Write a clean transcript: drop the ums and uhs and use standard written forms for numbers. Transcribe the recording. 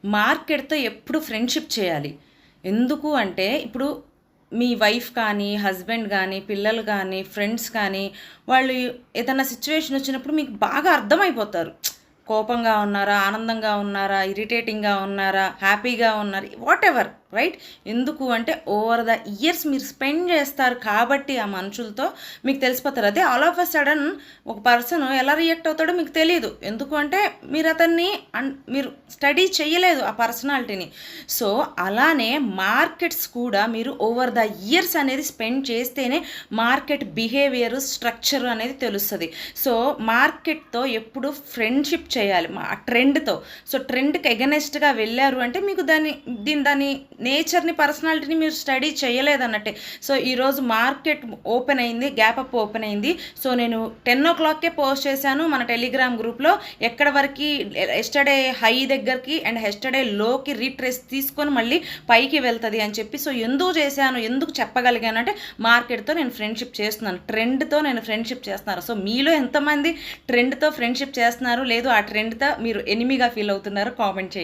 మార్కెట్‌తో ఎప్పుడు ఫ్రెండ్‌షిప్ చేయాలి. ఎందుకు అంటే, ఇప్పుడు మీ వైఫ్ కానీ, హస్బెండ్ గానీ, పిల్లలు గానీ, ఫ్రెండ్స్ కానీ, వాళ్ళు ఏదన్నా సిట్యుయేషన్ వచ్చినప్పుడు మీకు బాగా అర్థమైపోతారు. కోపంగా ఉన్నారా? ఆనందంగా ఉన్నారా? ఇరిటేటింగ్‌గా ఉన్నారా? హ్యాపీగా ఉన్నారా? Whatever right? ఎందుకు అంటే ఓవర్ ద ఇయర్స్ మీరు స్పెండ్ చేస్తారు కాబట్టి ఆ మనుషులతో మీకు తెలిసిపోతారు. అదే ఆల్ ఆఫ్ ఎ సడన్ ఒక పర్సన్ ఎలా రియాక్ట్ అవుతాడో మీకు తెలీదు. ఎందుకు అంటే మీరు అతన్ని మీరు స్టడీ చేయలేదు ఆ పర్సనాలిటీని. సో, అలానే మార్కెట్స్ కూడా మీరు ఓవర్ ద ఇయర్స్ అనేది స్పెండ్ చేస్తేనే మార్కెట్ బిహేవియర్, స్ట్రక్చర్ అనేది తెలుస్తది. సో, మార్కెట్‌తో ఎప్పుడు ఫ్రెండ్‌షిప్ చేయాలి. ట్రెండ్‌తో. సో, ట్రెండ్‌కి ఎగనెస్ట్‌గా వెళ్ళారు అంటే మీకు దాని నేచర్‌ని, పర్సనాలిటీని మీరు స్టడీ చేయలేదన్నట్టే. సో, ఈరోజు మార్కెట్ ఓపెన్ అయింది. గ్యాప్ అప్ ఓపెన్ అయింది. సో, నేను 10:00కే పోస్ట్ చేశాను మన టెలిగ్రామ్ గ్రూప్‌లో. ఎక్కడ వరకి యెస్టర్‌డే హై దగ్గరికి అండ్ యెస్టర్‌డే లోకి రీట్రేస్ తీసుకొని మళ్ళీ పైకి వెళ్తది అని చెప్పి. సో, ఎందుకు చేశాను? ఎందుకు చెప్పగలిగానంటే మార్కెట్‌తో నేను ఫ్రెండ్‌షిప్ చేస్తున్నాను. ట్రెండ్‌తో నేను ఫ్రెండ్‌షిప్ చేస్తున్నాను. సో, మీలో ఎంతమంది ట్రెండ్‌తో ఫ్రెండ్‌షిప్ చేస్తున్నారు? లేదు ఆ ట్రెండ్‌తో మీరు ఎనిమీగా ఫీల్ అవుతున్నారో కామెంట్ చేయండి.